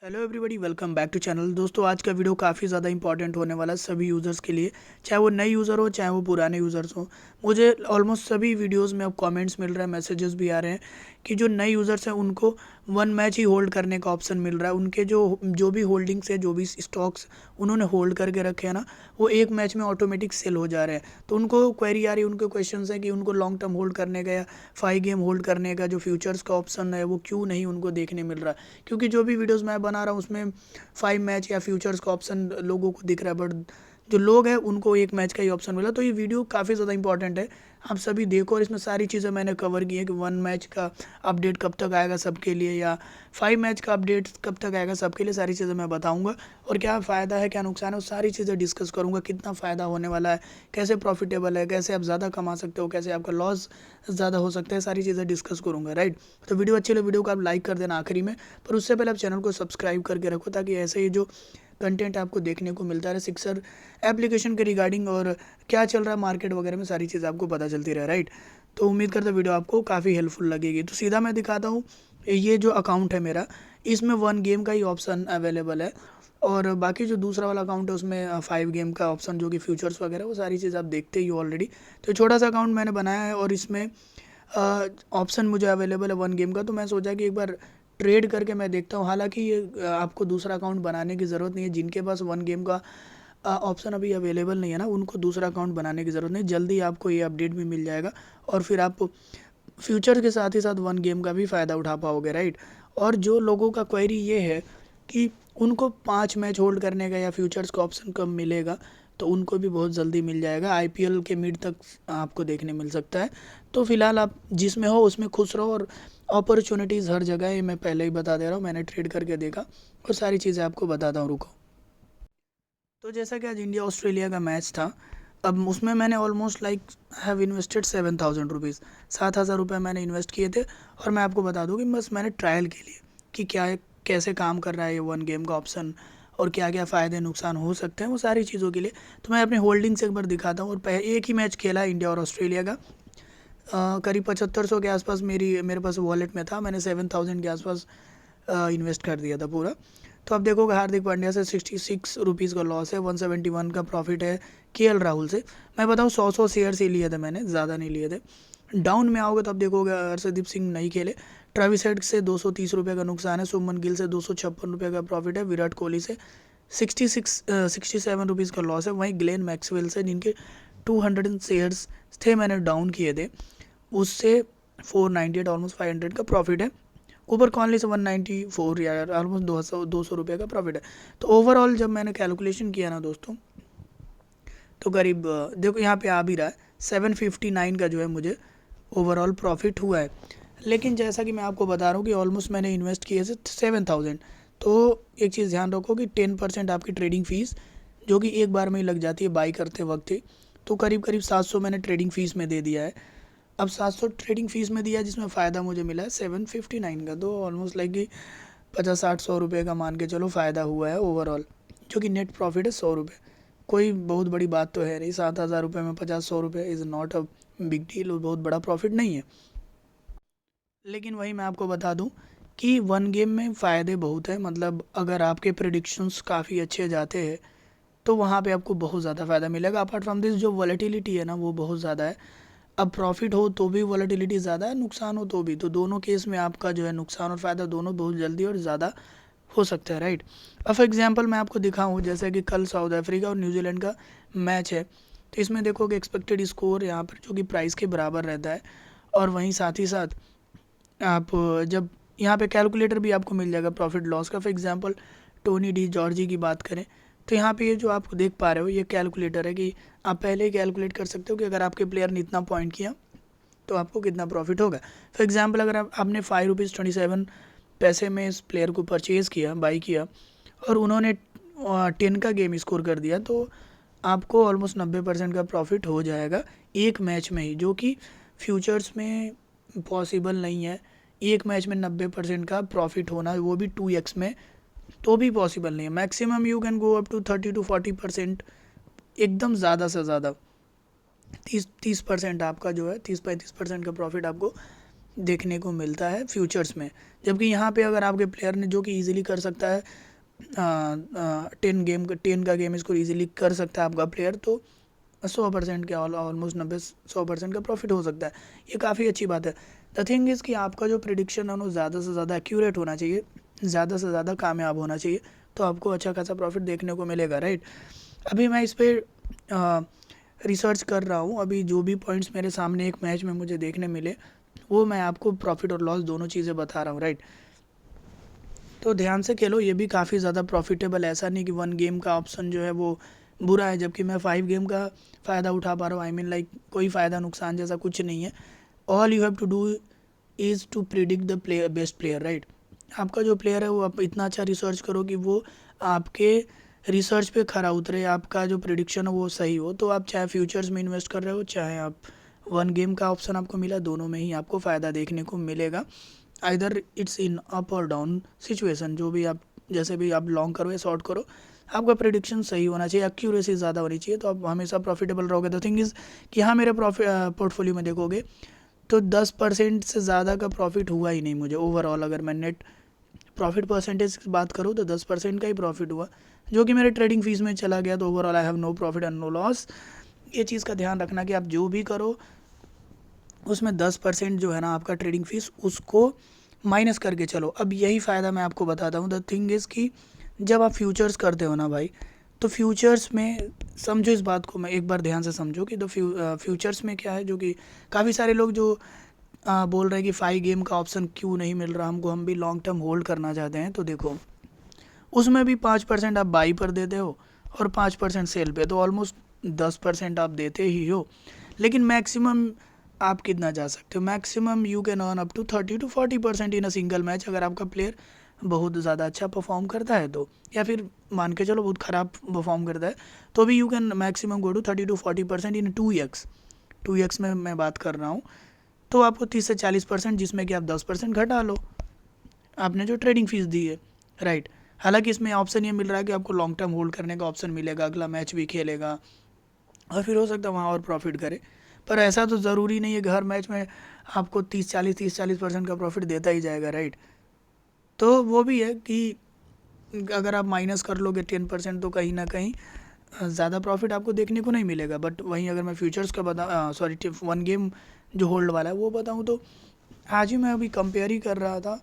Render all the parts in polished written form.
Hello everybody, welcome back to channel. दोस्तों, आज का वीडियो काफ़ी ज़्यादा इंपॉर्टेंट होने वाला है सभी यूज़र्स के लिए, चाहे वो नए यूज़र हो चाहे वो पुराने यूज़र्स हो। मुझे ऑलमोस्ट सभी वीडियोस में अब कमेंट्स मिल रहे हैं, मैसेजेस भी आ रहे हैं कि जो नए यूज़र्स हैं उनको वन मैच ही होल्ड करने का ऑप्शन मिल रहा है। उनके जो जो भी होल्डिंग्स है, जो भी स्टॉक्स उन्होंने होल्ड करके रखे हैं ना, वो एक मैच में ऑटोमेटिक सेल हो जा रहे हैं। तो उनको क्वेरी आ रही है, उनके क्वेश्चन है कि उनको लॉन्ग टर्म होल्ड करने का या 5 गेम होल्ड करने का जो फ्यूचर्स का ऑप्शन है वो क्यों नहीं उनको देखने मिल रहा है। क्योंकि जो भी वीडियोज़ मैं बना रहा हूँ उसमें 5 मैच या फ्यूचर्स का ऑप्शन लोगों को दिख रहा है, बट जो लोग हैं उनको एक मैच का ही ऑप्शन मिला। तो ये वीडियो काफ़ी ज़्यादा इंपॉर्टेंट है, आप सभी देखो। और इसमें सारी चीज़ें मैंने कवर की है कि 1 मैच का अपडेट कब तक आएगा सबके लिए, या 5 मैच का अपडेट कब तक आएगा सबके लिए। सारी चीज़ें मैं बताऊंगा और क्या फ़ायदा है क्या नुकसान है, वो सारी चीज़ें डिस्कस करूंगा। कितना फ़ायदा होने वाला है, कैसे प्रॉफिटेबल है, कैसे आप ज़्यादा कमा सकते हो, कैसे आपका लॉस ज़्यादा हो सकता है, सारी चीज़ें डिस्कस करूंगा। राइट, तो वीडियो अच्छी लगे वीडियो को आप लाइक कर देना आखिरी में, पर उससे पहले आप चैनल को सब्सक्राइब करके रखो ताकि ऐसे ही जो कंटेंट आपको देखने को मिलता रहे सिक्सर एप्लीकेशन के रिगार्डिंग और क्या चल रहा है मार्केट वगैरह में, सारी चीज़ आपको पता चलती रहे। राइट, तो उम्मीद करता वीडियो आपको काफ़ी हेल्पफुल लगेगी। तो सीधा मैं दिखाता हूँ, ये जो अकाउंट है मेरा, इसमें 1 गेम का ही ऑप्शन अवेलेबल है, और बाकी जो दूसरा वाला अकाउंट है उसमें 5 गेम का ऑप्शन, जो कि फ्यूचर्स वगैरह, वो सारी चीज़ आप देखते ही हो ऑलरेडी। तो छोटा सा अकाउंट मैंने बनाया है और इसमें ऑप्शन मुझे अवेलेबल है 1 गेम का। तो मैं सोचा कि एक बार ट्रेड करके मैं देखता हूँ। हालांकि ये आपको दूसरा अकाउंट बनाने की ज़रूरत नहीं है। जिनके पास 1 गेम का ऑप्शन अभी अवेलेबल नहीं है ना, उनको दूसरा अकाउंट बनाने की ज़रूरत नहीं। जल्दी आपको ये अपडेट भी मिल जाएगा और फिर आप फ्यूचर के साथ ही साथ 1 गेम का भी फ़ायदा उठा पाओगे। राइट, और जो लोगों का क्वेरी ये है कि उनको 5 मैच होल्ड करने का या फ्यूचर्स का ऑप्शन कब मिलेगा, तो उनको भी बहुत जल्दी मिल जाएगा। आईपीएल के मिड तक आपको देखने मिल सकता है। तो फिलहाल आप जिसमें हो उसमें खुश रहो, और अपॉर्चुनिटीज़ हर जगह है, ये मैं पहले ही बता दे रहा हूँ। मैंने ट्रेड करके देखा और सारी चीज़ें आपको बताता हूँ, रुको। तो जैसा कि आज इंडिया ऑस्ट्रेलिया का मैच था, अब उसमें मैंने almost like have invested 7,000 rupees, 7,000 रुपये मैंने इन्वेस्ट किए थे। और मैं आपको बता दूं कि बस मैंने ट्रायल के लिए कि क्या कैसे काम कर रहा है ये 1 गेम का ऑप्शन, और क्या क्या फ़ायदे नुकसान हो सकते हैं, वो सारी चीज़ों के लिए। तो मैं अपने होल्डिंग्स एक बार दिखाता हूँ। और एक ही मैच खेला इंडिया और ऑस्ट्रेलिया का, करीब 7500 के आसपास मेरे पास वॉलेट में था। मैंने 7,000 के आसपास इन्वेस्ट कर दिया था पूरा। तो अब देखोगे हार्दिक पांड्या से 66 रुपीज़ का लॉस है, 171 का प्रॉफिट है केएल राहुल से। मैं बताऊँ 100 शेयर ही लिए थे मैंने, ज़्यादा नहीं लिए थे। डाउन में आओगे तो अब देखोगे हर्षदीप सिंह नहीं खेले, ट्रेविस हेड से 230 रुपये का नुकसान है, शुभमन गिल से 256 रुपये का प्रॉफिट है, विराट कोहली से 67 रुपीज़ का लॉस है। वहीं ग्लेन मैक्सवेल से, जिनके 200 शेयर्स थे मैंने डाउन किए थे, उससे 498 ऑलमोस्ट 500 का प्रॉफिट है। ऊपर कॉनली से 194 या ऑलमोस्ट 200 रुपये का प्रॉफिट है। तो ओवरऑल जब मैंने कैलकुलेशन किया ना दोस्तों, तो करीब देखो यहाँ पे आ भी रहा है 759 का जो है मुझे ओवरऑल प्रॉफिट हुआ है। लेकिन जैसा कि मैं आपको बता रहा हूँ कि ऑलमोस्ट मैंने इन्वेस्ट किए थे 7,000। तो एक चीज़ ध्यान रखो कि 10% आपकी ट्रेडिंग फ़ीस, जो कि एक बार में ही लग जाती है बाई करते वक्त ही। तो करीब करीब 700 मैंने ट्रेडिंग फ़ीस में दे दिया है। अब 700 ट्रेडिंग फ़ीस में दिया, जिसमें फ़ायदा मुझे मिला है 759 का। तो ऑलमोस्ट लाइक कि 50-60-100 रुपये का मान के चलो फ़ायदा हुआ है ओवरऑल, जो कि नेट प्रॉफिट है 100 रुपये। कोई बहुत बड़ी बात तो है नहीं, 7,000 रुपये में 50-100 रुपये is not a big deal, और बहुत बड़ा प्रॉफिट नहीं है। लेकिन वही मैं आपको बता दूं कि 1 गेम में फ़ायदे बहुत है। मतलब अगर आपके प्रिडिक्शंस काफ़ी अच्छे जाते हैं तो वहाँ पे आपको बहुत ज़्यादा फ़ायदा मिलेगा। अपार्ट फ्रॉम दिस, जो वॉलेटिलिटी है ना, वो बहुत ज़्यादा है। अब प्रॉफिट हो तो भी वॉलेटिलिटी ज़्यादा है, नुकसान हो तो भी, तो दोनों केस में आपका जो है नुकसान और फ़ायदा दोनों बहुत जल्दी और ज़्यादा हो सकता है। राइट, अब फॉर एग्जांपल मैं आपको दिखाऊं, जैसे कि कल साउथ अफ्रीका और न्यूजीलैंड का मैच है। तो इसमें देखोगे एक्सपेक्टेड स्कोर यहाँ पर जो कि प्राइस के बराबर रहता है, और वहीं साथ ही साथ आप जब यहाँ पे कैलकुलेटर भी आपको मिल जाएगा प्रॉफिट लॉस का। For example Tony de Zorzi की बात करें, तो यहाँ पे ये जो आप देख पा रहे हो ये कैलकुलेटर है, कि आप पहले ही कैलकुलेट कर सकते हो कि अगर आपके प्लेयर ने इतना पॉइंट किया तो आपको कितना प्रॉफिट होगा। फॉर एग्जांपल अगर आपने 5 रुपीज़ 27 पैसे में इस प्लेयर को परचेज़ किया, बाई किया, और उन्होंने 10 का गेम स्कोर कर दिया, तो आपको ऑलमोस्ट 90% का प्रॉफिट हो जाएगा एक मैच में ही, जो कि फ्यूचर्स में पॉसिबल नहीं है। एक मैच में 90% का प्रॉफिट होना, वो भी 2x में, तो भी पॉसिबल नहीं है। Maximum you can go up to 30-40%, एकदम ज़्यादा से ज़्यादा 30% आपका जो है 30-35% का प्रॉफिट आपको देखने को मिलता है फ्यूचर्स में। जबकि यहाँ पे अगर आपके प्लेयर ने, जो कि ईजिली कर सकता है 10 का गेम स्कोर ईजिली कर सकता है आपका प्लेयर, तो 100% के ऑलमोस्ट 90-100% का प्रॉफिट हो सकता है। ये काफ़ी अच्छी बात है। द थिंग इज़ कि आपका जो प्रिडिक्शन है वो ज़्यादा से ज़्यादा एक्यूरेट होना चाहिए, ज़्यादा से ज़्यादा कामयाब होना चाहिए, तो आपको अच्छा खासा प्रॉफिट देखने को मिलेगा, राइट। अभी मैं इस पर रिसर्च कर रहा हूँ। अभी जो भी पॉइंट्स मेरे सामने एक मैच में मुझे देखने मिले, वो मैं आपको प्रॉफिट और लॉस दोनों चीज़ें बता रहा हूँ, राइट। तो ध्यान से खेलो, ये भी काफ़ी ज़्यादा प्रॉफिटेबल, ऐसा नहीं कि 1 गेम का ऑप्शन जो है वो बुरा है, जबकि मैं 5 गेम का फ़ायदा उठा पा रहा हूँ। आई मीन लाइक कोई फ़ायदा नुकसान जैसा कुछ नहीं है। All you have to do is to predict the player, best player, right. आपका जो प्लेयर है वो आप इतना अच्छा रिसर्च करो कि वो आपके रिसर्च पे खरा उतरे, आपका जो प्रिडिक्शन है वो सही हो। तो आप चाहे फ्यूचर्स में इन्वेस्ट कर रहे हो, चाहे आप 1 गेम का ऑप्शन आपको मिला, दोनों में ही आपको फ़ायदा देखने को मिलेगा। आइदर इट्स इन अप और डाउन सिचुएशन, जो भी आप, जैसे भी आप लॉन्ग करो या शॉर्ट करो, आपका प्रिडिक्शन सही होना चाहिए, एक्यूरेसी ज़्यादा होनी चाहिए, तो आप हमेशा प्रॉफिटेबल रहोगे। द थिंग इज़ कि हाँ, मेरे पोर्टफोलियो में देखोगे तो 10% से ज़्यादा का प्रॉफिट हुआ ही नहीं मुझे ओवरऑल। अगर मैं नेट प्रॉफिट परसेंटेज की बात करूँ तो 10% का ही प्रॉफिट हुआ, जो कि मेरे ट्रेडिंग फीस में चला गया। तो overall I have no profit and no loss. ये चीज़ का ध्यान रखना कि आप जो भी करो उसमें 10% जो है ना आपका ट्रेडिंग फीस, उसको माइनस करके चलो। अब यही फ़ायदा मैं आपको बताता हूँ। द थिंग इज़ कि जब आप फ्यूचर्स करते हो ना भाई, तो फ्यूचर्स में समझो इस बात को, मैं एक बार ध्यान से समझो कि फ्यूचर्स में क्या है, जो कि काफ़ी सारे लोग जो बोल रहे हैं कि 5 गेम का ऑप्शन क्यों नहीं मिल रहा हमको, हम भी लॉन्ग टर्म होल्ड करना चाहते हैं। तो देखो, उसमें भी 5% आप बाई पर देते हो और 5% सेल पे, तो ऑलमोस्ट 10% आप देते ही हो। लेकिन मैक्सिमम आप कितना जा सकते हो? Maximum you can earn up to 30-40% in a single match, अगर आपका प्लेयर बहुत ज़्यादा अच्छा परफॉर्म करता है तो, या फिर मान के चलो बहुत ख़राब परफॉर्म करता है तो भी you can maximum go to 30-40% in 2x। 2x में मैं बात कर रहा हूँ। तो आपको 30 से 40%, जिसमें कि आप 10% घटा लो आपने जो ट्रेडिंग फीस दी है, राइट। हालांकि इसमें ऑप्शन ये मिल रहा है कि आपको लॉन्ग टर्म होल्ड करने का ऑप्शन मिलेगा, अगला मैच भी खेलेगा और फिर हो सकता है वहाँ और प्रॉफिट करे। पर ऐसा तो ज़रूरी नहीं है कि हर मैच में आपको 30-40% का प्रॉफिट देता ही जाएगा, राइट। तो वो भी है कि अगर आप माइनस कर लोगे 10%, तो कहीं ना कहीं ज़्यादा प्रॉफिट आपको देखने को नहीं मिलेगा। बट वहीं अगर मैं फ्यूचर्स का बता, सॉरी, 1 गेम जो होल्ड वाला है वो बताऊँ, तो आज ही मैं अभी कंपेयर ही कर रहा था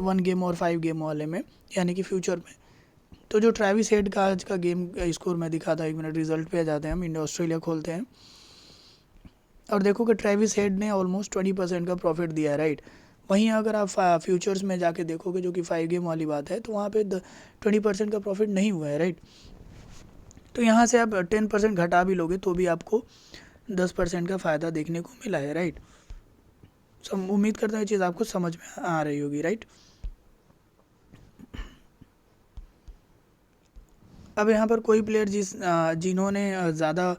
1 गेम और 5 गेम वाले में, यानी कि फ्यूचर में। तो जो ट्रेविस हेड का आज का गेम स्कोर मैं दिखा था, 1 मिनट, रिजल्ट पे आ जाते हैं हम, इंडिया ऑस्ट्रेलिया खोलते हैं और देखो कि ट्रेविस हेड ने ऑलमोस्ट 20% का प्रॉफिट दिया है, राइट। वहीं अगर आप फ्यूचर्स में जाके देखोगे, जो कि 5 गेम वाली बात है, तो वहाँ पे 20% का प्रॉफिट नहीं हुआ है, राइट। तो यहाँ से आप 10% घटा भी लोगे तो भी आपको 10% का फ़ायदा देखने को मिला है, राइट। उम्मीद करता हूँ ये चीज़ आपको समझ में आ रही होगी, राइट। अब यहाँ पर कोई प्लेयर जिन्होंने ज़्यादा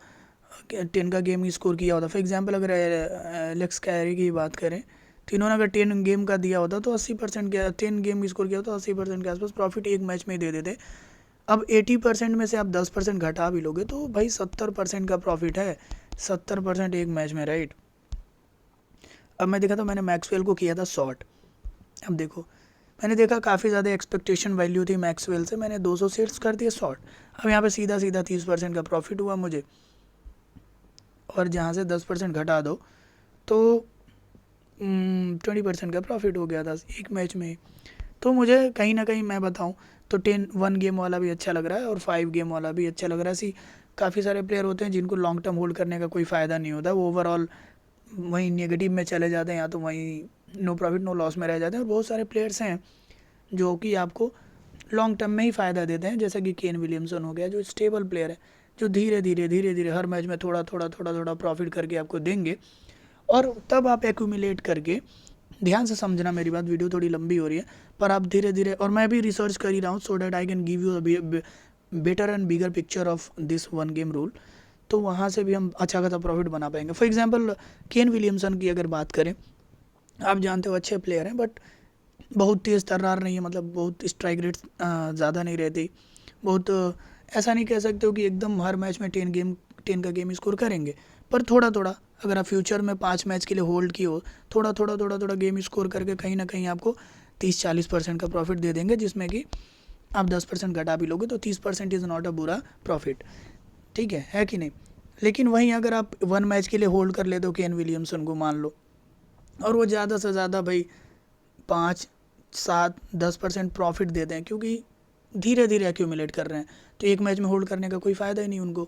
10 का गेम स्कोर किया होता, फॉर एग्जांपल अगर एलेक्स कैरी की बात करें, तो इन्होंने अगर 10 गेम का दिया होता तो 80% के, 10 गेम स्कोर किया होता तो 80% के आसपास प्रॉफिट एक मैच में ही दे देते। अब 80% में से आप 10% घटा भी लोगे तो भाई 70% का प्रॉफिट है, 70% एक मैच में, राइट। अब मैं देखा था, मैंने मैक्सवेल को किया था शॉर्ट। अब देखो, मैंने देखा काफ़ी ज़्यादा एक्सपेक्टेशन वैल्यू थी मैक्सवेल से, मैंने 200 सेट्स कर दिए शॉर्ट। अब यहाँ पे सीधा सीधा 30% का प्रॉफिट हुआ मुझे, और जहाँ से 10% घटा दो तो 20% का प्रॉफिट हो गया था एक मैच में। तो मुझे कहीं ना कहीं, मैं बताऊँ तो 1 गेम वाला भी अच्छा लग रहा है और 5 गेम वाला भी अच्छा लग रहा है। ऐसी काफ़ी सारे प्लेयर होते हैं जिनको लॉन्ग टर्म होल्ड करने का कोई फ़ायदा नहीं होता, वो ओवरऑल वहीं नेगेटिव में चले जाते हैं, या तो वहीं नो प्रॉफिट नो लॉस में रह जाते हैं। और बहुत सारे प्लेयर्स हैं जो कि आपको लॉन्ग टर्म में ही फ़ायदा देते हैं, जैसे कि केन विलियमसन हो गया, जो स्टेबल प्लेयर है, जो धीरे धीरे हर मैच में थोड़ा थोड़ा प्रॉफिट करके आपको देंगे। और तब आप एक्यूमुलेट करके, ध्यान से समझना मेरी बात, वीडियो थोड़ी लंबी हो रही है, पर आप धीरे धीरे, और मैं भी रिसर्च कर ही रहा हूँ, so that I can give you better and bigger picture of this 1 game rule. तो वहाँ से भी हम अच्छा खासा प्रॉफिट बना पाएंगे। फॉर एग्जांपल केन विलियमसन की अगर बात करें, आप जानते हो अच्छे प्लेयर हैं, बट बहुत तेज़ तर्रार नहीं है, मतलब बहुत स्ट्राइक रेट ज़्यादा नहीं रहती, बहुत ऐसा नहीं कह सकते हो कि एकदम हर मैच में 10 का गेम स्कोर करेंगे, पर थोड़ा थोड़ा अगर आप फ्यूचर में 5 मैच के लिए होल्ड किए हो, थोड़ा थोड़ा गेम स्कोर करके कहीं ना कहीं आपको 30-40% का प्रॉफिट दे देंगे, जिसमें कि आप 10% घटा भी लोगे तो 30% इज़ नॉट अ बुरा प्रॉफिट, ठीक है कि नहीं। लेकिन वहीं अगर आप 1 मैच के लिए होल्ड कर लेते हो केन विलियमसन को मान लो, और वो ज़्यादा से ज़्यादा भाई 5-7-10% प्रॉफिट देते हैं, क्योंकि धीरे धीरे एक्यूमुलेट कर रहे हैं, तो एक मैच में होल्ड करने का कोई फ़ायदा ही नहीं उनको,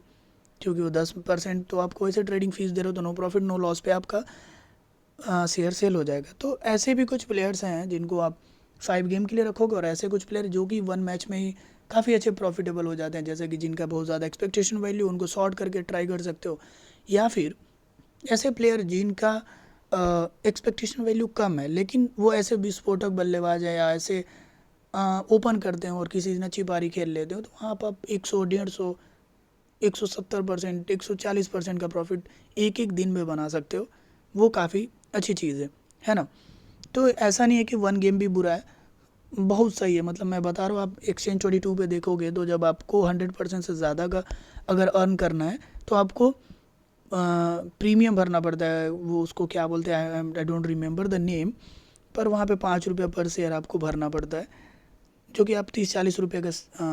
क्योंकि वो 10% तो आपको ऐसे ट्रेडिंग फीस दे रहे हो, तो नो प्रॉफिट नो लॉस पे आपका शेयर सेल हो जाएगा। तो ऐसे भी कुछ प्लेयर्स हैं जिनको आप 5 गेम के लिए रखोगे, और ऐसे कुछ प्लेयर जो कि 1 मैच में ही काफ़ी अच्छे प्रॉफिटेबल हो जाते हैं, जैसे कि जिनका बहुत ज़्यादा एक्सपेक्टेशन वैल्यू, उनको शॉर्ट करके ट्राई कर सकते हो। या फिर ऐसे प्लेयर जिनका एक्सपेक्टेशन वैल्यू कम है, लेकिन वो ऐसे विस्फोटक बल्लेबाज है या ऐसे ओपन करते हैं और किसी ने अच्छी पारी खेल लेते हो, तो वहाँ पर आप 100, 150, 170%, 140% का प्रॉफिट एक एक दिन में बना सकते हो। वो काफ़ी अच्छी चीज़ है ना। तो ऐसा नहीं है कि 1 गेम भी बुरा है, बहुत सही है। मतलब मैं बता रहा हूँ, आप Exchange22 पे देखोगे तो जब आपको 100% से ज़्यादा का अगर अर्न करना है तो आपको प्रीमियम भरना पड़ता है, वो उसको क्या बोलते हैं, I don't remember the name, पर वहाँ पे 5 रुपये पर शेयर आपको भरना पड़ता है, जो कि आप 30-40 रुपये का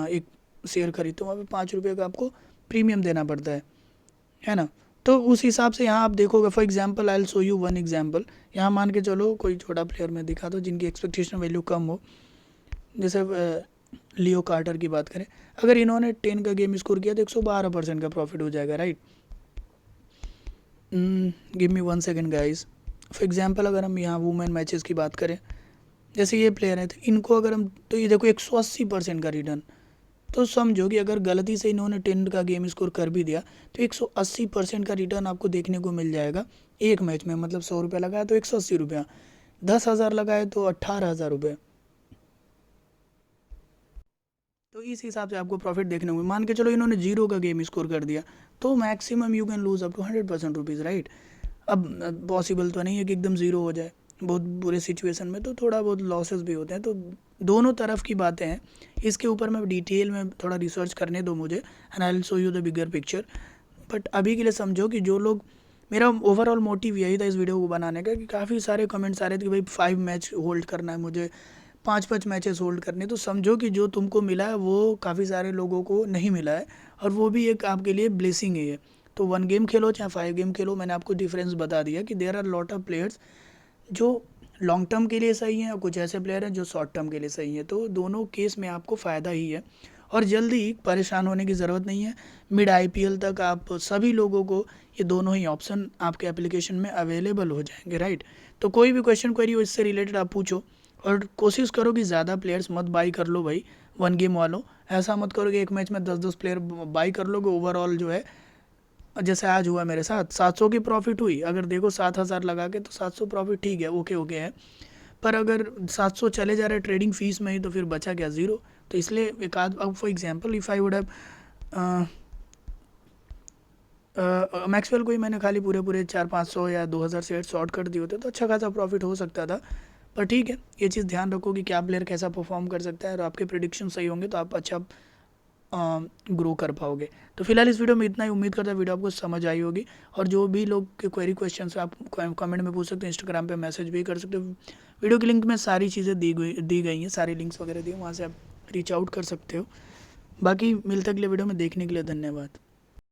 एक शेयर खरीदते हो, वहाँ पे 5 रुपये का आपको प्रीमियम देना पड़ता है ना। तो उस हिसाब से यहाँ आप देखोगे, for example I will show you 1 example. यहाँ मान के चलो कोई छोटा प्लेयर मैं दिखा दो जिनकी एक्सपेक्टेशन वैल्यू कम हो, जैसे लियो कार्टर की बात करें, अगर इन्होंने 10 का गेम स्कोर किया तो 112% का प्रॉफिट हो जाएगा, right. Give me 1 second guys. For example अगर हम यहाँ वुमेन मैचेस की बात करें, जैसे ये प्लेयर है, तो इनको अगर हम, तो ये देखो 180% का रिटर्न, तो समझो कि अगर गलती से इन्होंने 10 का गेम स्कोर कर भी दिया तो 180% का रिटर्न आपको देखने को मिल जाएगा एक मैच में। मतलब 100 रुपये लगाया तो 180 रुपया, 10,000 लगाए तो 18,000 रुपये। तो इस हिसाब से आपको प्रॉफिट देखने को, मान के चलो इन्होंने 0 का गेम स्कोर कर दिया तो maximum you can lose up to 100% rupees, right. अब पॉसिबल तो नहीं है कि एकदम 0 हो जाए, बहुत बुरे सिचुएशन में तो थोड़ा बहुत लॉसेस भी होते हैं। तो दोनों तरफ की बातें हैं, इसके ऊपर मैं डिटेल में थोड़ा रिसर्च करने दो मुझे, and I will show you the bigger picture. But अभी के लिए समझो कि जो लोग, मेरा ओवरऑल मोटिव यही था इस वीडियो को बनाने का, कि काफ़ी सारे कमेंट्स आ रहे थे कि भाई 5 मैच होल्ड करना है मुझे, 5 मैचेस होल्ड करने। तो समझो कि जो तुमको मिला है वो काफ़ी सारे लोगों को नहीं मिला है, और वो भी एक आपके लिए ब्लेसिंग ही है। तो 1 गेम खेलो चाहे 5 गेम खेलो, मैंने आपको डिफरेंस बता दिया कि there are lot of players जो लॉन्ग टर्म के लिए सही हैं और कुछ ऐसे प्लेयर हैं जो शॉर्ट टर्म के लिए सही हैं। तो दोनों केस में आपको फ़ायदा ही है, और जल्दी परेशान होने की ज़रूरत नहीं है। मिड IPL तक आप सभी लोगों को ये दोनों ही ऑप्शन आपके एप्लीकेशन में अवेलेबल हो जाएंगे, राइट। तो कोई भी क्वेश्चन क्वेरी हो इससे रिलेटेड आप पूछो, और कोशिश करो कि ज़्यादा प्लेयर्स मत बाई कर लो भाई 1 गेम वालों। ऐसा मत करो कि एक मैच में 10-10 प्लेयर बाई कर लोगे, ओवरऑल जो है जैसे आज हुआ मेरे साथ 700 की प्रॉफिट हुई। अगर देखो 7,000 लगा के तो 700 प्रॉफिट ठीक है, ओके है, पर अगर 700 चले जा रहे ट्रेडिंग फीस में ही तो फिर बचा क्या, 0। तो इसलिए एक आध, अब for example if I would have Maxwell को ही मैंने खाली पूरे 400-500 या 2,000 शेयर शॉर्ट कर दिए होते तो अच्छा खासा प्रॉफिट हो सकता था। पर ठीक है, ये चीज़ ध्यान रखो कि क्या प्लेयर कैसा परफॉर्म कर सकता है, और आपके प्रेडिक्शन सही होंगे तो आप अच्छा ग्रो कर पाओगे। तो फिलहाल इस वीडियो में इतना ही, उम्मीद करता है वीडियो आपको समझ आई होगी। और जो भी लोग के क्वेरी क्वेश्चन आप कमेंट में पूछ सकते हैं, इंस्टाग्राम पे मैसेज भी कर सकते हो। वीडियो के लिंक में सारी चीज़ें दी गई हैं, सारी लिंक्स वगैरह दी हैं, वहाँ से आप रीच आउट कर सकते हो। बाकी मिलते अगले वीडियो में, देखने के लिए धन्यवाद।